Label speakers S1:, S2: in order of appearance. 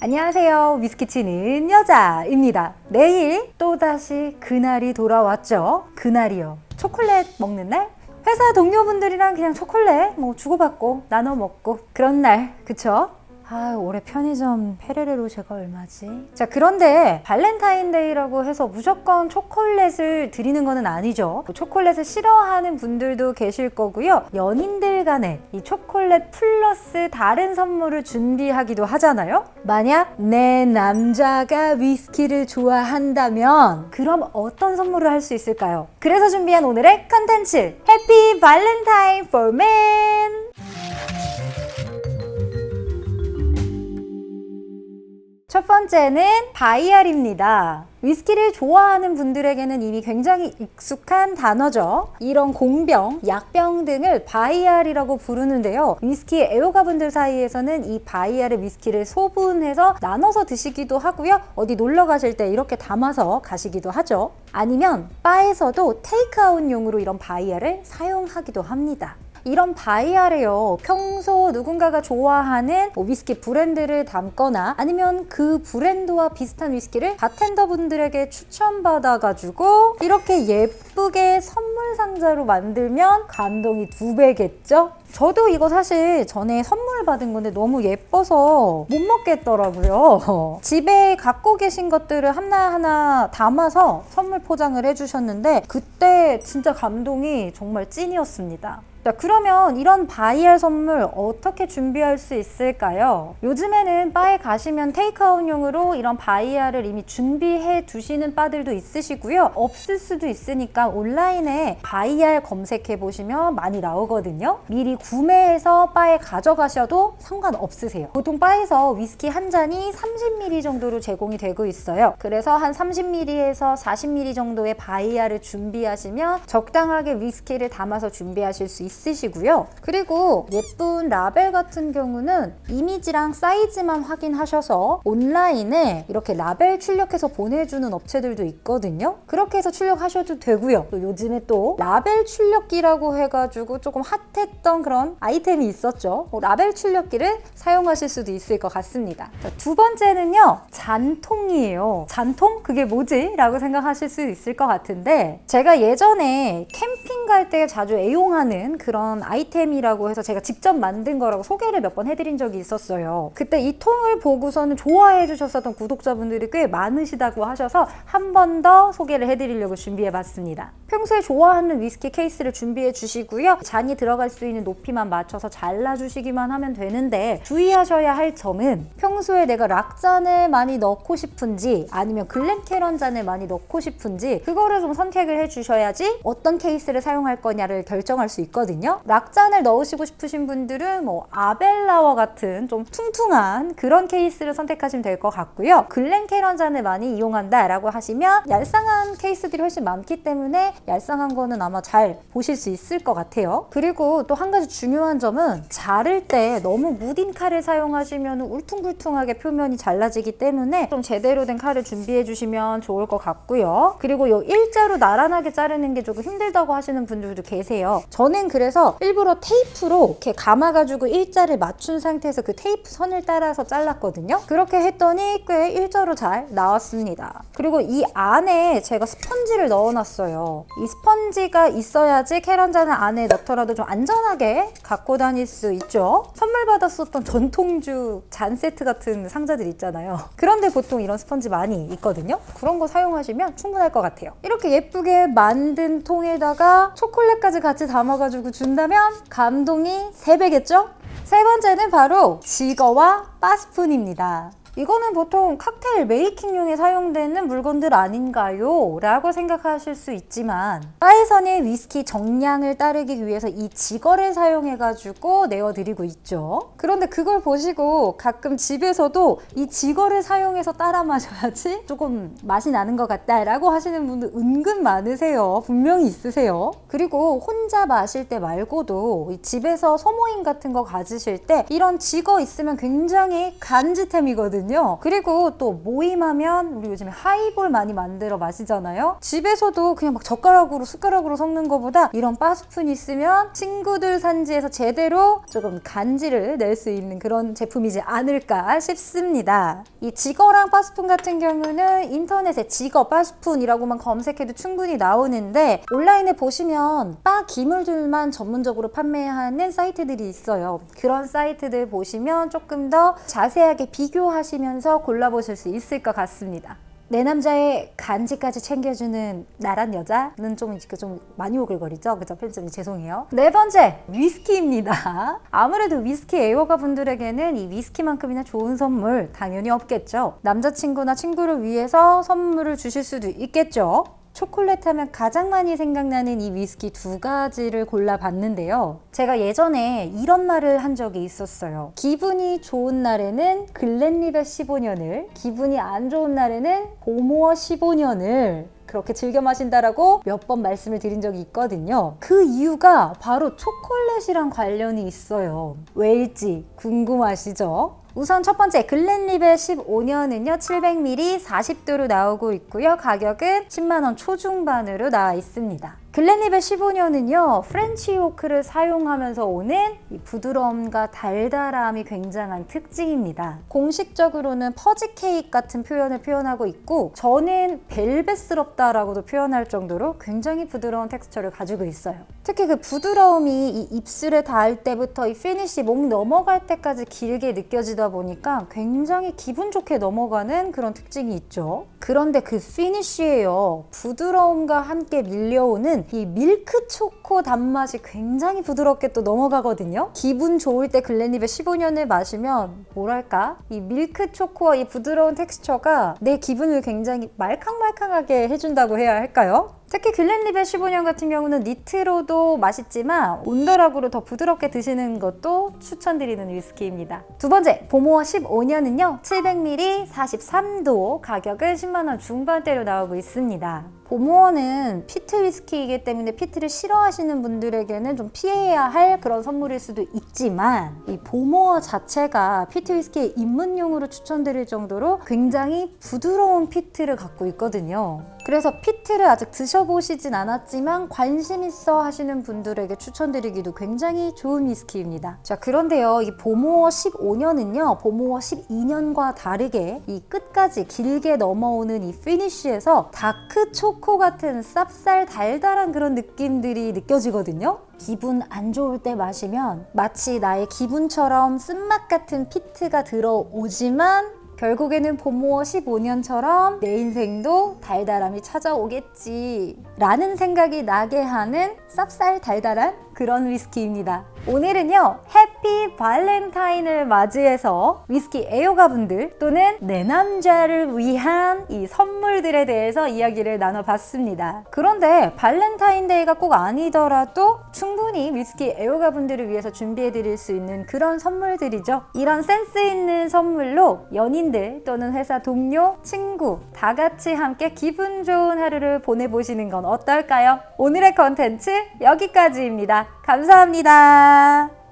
S1: 안녕하세요. 위스키 치는 여자입니다. 내일 또다시 그날이 돌아왔죠. 그날이요. 초콜릿 먹는 날? 회사 동료분들이랑 그냥 초콜릿 주고받고 나눠 먹고 그런 날, 그쵸? 올해 편의점 페레레로 제가 얼마지? 자, 그런데 발렌타인데이라고 해서 무조건 초콜릿을 드리는 거는 아니죠. 초콜릿을 싫어하는 분들도 계실 거고요. 연인들 간에 이 초콜릿 플러스 다른 선물을 준비하기도 하잖아요. 만약 내 남자가 위스키를 좋아한다면 그럼 어떤 선물을 할 수 있을까요? 그래서 준비한 오늘의 컨텐츠, 해피 발렌타인 for men! 첫 번째는 바이알입니다. 위스키를 좋아하는 분들에게는 이미 굉장히 익숙한 단어죠. 이런 공병, 약병 등을 바이알이라고 부르는데요. 위스키 애호가분들 사이에서는 이 바이알의 위스키를 소분해서 나눠서 드시기도 하고요. 어디 놀러 가실 때 이렇게 담아서 가시기도 하죠. 아니면 바에서도 테이크아웃용으로 이런 바이알을 사용하기도 합니다. 이런 바이알에요, 평소 누군가가 좋아하는 위스키 브랜드를 담거나 아니면 그 브랜드와 비슷한 위스키를 바텐더분들에게 추천받아가지고 이렇게 예쁘게 선물 상자로 만들면 감동이 2배겠죠? 저도 이거 사실 전에 선물 받은 건데 너무 예뻐서 못 먹겠더라고요. 집에 갖고 계신 것들을 하나하나 담아서 선물 포장을 해주셨는데 그때 진짜 감동이 정말 찐이었습니다. 자, 그러면 이런 바이알 선물 어떻게 준비할 수 있을까요? 요즘에는 바에 가시면 테이크아웃용으로 이런 바이알을 이미 준비해 두시는 바들도 있으시고요. 없을 수도 있으니까 온라인에 바이알 검색해 보시면 많이 나오거든요. 미리 구매해서 바에 가져가셔도 상관없으세요. 보통 바에서 위스키 한 잔이 30ml 정도로 제공이 되고 있어요. 그래서 한 30ml에서 40ml 정도의 바이알을 준비하시면 적당하게 위스키를 담아서 준비하실 수 있으시고요. 그리고 예쁜 라벨 같은 경우는 이미지랑 사이즈만 확인하셔서 온라인에 이렇게 라벨 출력해서 보내주는 업체들도 있거든요. 그렇게 해서 출력하셔도 되고요. 또 요즘에 또 라벨 출력기라고 해가지고 조금 핫했던 그런 아이템이 있었죠. 라벨 출력기를 사용하실 수도 있을 것 같습니다. 자, 두 번째는요, 잔통이에요. 잔통? 그게 뭐지? 라고 생각하실 수 있을 것 같은데, 제가 예전에 캠핑 갈 때 자주 애용하는 그런 아이템이라고 해서 제가 직접 만든 거라고 소개를 몇 번 해드린 적이 있었어요. 그때 이 통을 보고서는 좋아해 주셨었던 구독자분들이 꽤 많으시다고 하셔서 한 번 더 소개를 해드리려고 준비해봤습니다. 평소에 좋아하는 위스키 케이스를 준비해 주시고요. 잔이 들어갈 수 있는 높이만 맞춰서 잘라주시기만 하면 되는데, 주의하셔야 할 점은 평소에 내가 락잔을 많이 넣고 싶은지 아니면 글렌캐런 잔을 많이 넣고 싶은지 그거를 좀 선택을 해주셔야지 어떤 케이스를 사용할 거냐를 결정할 수 있거든요. 락잔을 넣으시고 싶으신 분들은 아벨라와 같은 좀 퉁퉁한 그런 케이스를 선택하시면 될 것 같고요. 글렌캐런 잔을 많이 이용한다 라고 하시면 얄쌍한 케이스들이 훨씬 많기 때문에 얄쌍한 거는 아마 잘 보실 수 있을 것 같아요. 그리고 또 한 가지 중요한 점은 자를 때 너무 무딘 칼을 사용하시면 울퉁불퉁하게 표면이 잘라지기 때문에 좀 제대로 된 칼을 준비해 주시면 좋을 것 같고요. 그리고 이 일자로 나란하게 자르는 게 조금 힘들다고 하시는 분들도 계세요. 저는 그래서 일부러 테이프로 이렇게 감아가지고 일자를 맞춘 상태에서 그 테이프 선을 따라서 잘랐거든요. 그렇게 했더니 꽤 일자로 잘 나왔습니다. 그리고 이 안에 제가 스펀지를 넣어놨어요. 이 스펀지가 있어야지 캐런잔을 안에 넣더라도 좀 안전하게 갖고 다닐 수 있죠. 선물 받았었던 전통주 잔 세트 같은 상자들 있잖아요. 그런데 보통 이런 스펀지 많이 있거든요. 그런 거 사용하시면 충분할 것 같아요. 이렇게 예쁘게 만든 통에다가 초콜릿까지 같이 담아가지고 준다면 감동이 3배겠죠? 세 번째는 바로 지거와 바스푼입니다. 이거는 보통 칵테일 메이킹용에 사용되는 물건들 아닌가요? 라고 생각하실 수 있지만 바에서는 위스키 정량을 따르기 위해서 이 지거를 사용해가지고 내어드리고 있죠. 그런데 그걸 보시고 가끔 집에서도 이 지거를 사용해서 따라 마셔야지 조금 맛이 나는 것 같다 라고 하시는 분들 은근 많으세요. 분명히 있으세요. 그리고 혼자 마실 때 말고도 집에서 소모임 같은 거 가지실 때 이런 지거 있으면 굉장히 굉장히 간지템이거든요. 그리고 또 모임하면 우리 요즘에 하이볼 많이 만들어 마시잖아요. 집에서도 그냥 막 젓가락으로 숟가락으로 섞는 것보다 이런 바스푼이 있으면 친구들 산지에서 제대로 조금 간지를 낼 수 있는 그런 제품이지 않을까 싶습니다. 이 지거랑 바스푼 같은 경우는 인터넷에 지거 바스푼이라고만 검색해도 충분히 나오는데 온라인에 보시면 바 기물들만 전문적으로 판매하는 사이트들이 있어요. 그런 사이트들 보시면 조금 더 자세하게 비교하시면서 골라보실 수 있을 것 같습니다. 내 남자의 간지까지 챙겨주는 나란 여자는 좀 많이 오글거리죠? 그죠? 편집님 죄송해요. 네 번째, 위스키입니다. 아무래도 위스키 애호가 분들에게는 이 위스키만큼이나 좋은 선물 당연히 없겠죠. 남자친구나 친구를 위해서 선물을 주실 수도 있겠죠. 초콜릿 하면 가장 많이 생각나는 이 위스키 두 가지를 골라봤는데요. 제가 예전에 이런 말을 한 적이 있었어요. 기분이 좋은 날에는 글렌리벳 15년을, 기분이 안 좋은 날에는 보모어 15년을 그렇게 즐겨 마신다라고 몇 번 말씀을 드린 적이 있거든요. 그 이유가 바로 초콜릿이랑 관련이 있어요. 왜일지 궁금하시죠? 우선 첫 번째 글렌리벳 15년은요 700ml 40도로 나오고 있고요. 가격은 10만원 초중반으로 나와 있습니다. 글렌리벳 15년은요 프렌치 오크를 사용하면서 오는 이 부드러움과 달달함이 굉장한 특징입니다. 공식적으로는 퍼지 케이크 같은 표현을 표현하고 있고 저는 벨벳스럽다라고도 표현할 정도로 굉장히 부드러운 텍스처를 가지고 있어요. 특히 그 부드러움이 이 입술에 닿을 때부터 이 피니쉬 목 넘어갈 때까지 길게 느껴지다 보니까 굉장히 기분 좋게 넘어가는 그런 특징이 있죠. 그런데 그 피니쉬에요 부드러움과 함께 밀려오는 이 밀크 초코 단맛이 굉장히 부드럽게 또 넘어가거든요. 기분 좋을 때 글렌리벳 15년을 마시면 뭐랄까 이 밀크 초코와 이 부드러운 텍스처가 내 기분을 굉장히 말캉말캉하게 해준다고 해야 할까요? 특히 글렌리벳 15년 같은 경우는 니트로도 맛있지만 온더락으로 더 부드럽게 드시는 것도 추천드리는 위스키입니다. 두 번째, 보모어 15년은요 700ml 43도, 가격은 10만원 중반대로 나오고 있습니다. 보모어는 피트 위스키이기 때문에 피트를 싫어하시는 분들에게는 좀 피해야 할 그런 선물일 수도 있지만 이 보모어 자체가 피트 위스키의 입문용으로 추천드릴 정도로 굉장히 부드러운 피트를 갖고 있거든요. 그래서 피트를 아직 드셔보시진 않았지만 관심 있어 하시는 분들에게 추천드리기도 굉장히 좋은 위스키입니다. 자, 그런데요 이 보모어 15년은요 보모어 12년과 다르게 이 끝까지 길게 넘어오는 이 피니쉬에서 다크 초코 같은 쌉쌀 달달한 그런 느낌들이 느껴지거든요. 기분 안 좋을 때 마시면 마치 나의 기분처럼 쓴맛 같은 피트가 들어오지만 결국에는 보모어 15년처럼 내 인생도 달달함이 찾아오겠지 라는 생각이 나게 하는 쌉쌀 달달한 그런 위스키입니다. 오늘은요 해피 발렌타인을 맞이해서 위스키 애호가분들 또는 내 남자를 위한 이 선물들에 대해서 이야기를 나눠봤습니다. 그런데 발렌타인데이가 꼭 아니더라도 충분히 위스키 애호가분들을 위해서 준비해드릴 수 있는 그런 선물들이죠. 이런 센스 있는 선물로 연인들 또는 회사 동료, 친구 다 같이 함께 기분 좋은 하루를 보내보시는 건 어떨까요? 오늘의 컨텐츠 여기까지입니다. 감사합니다.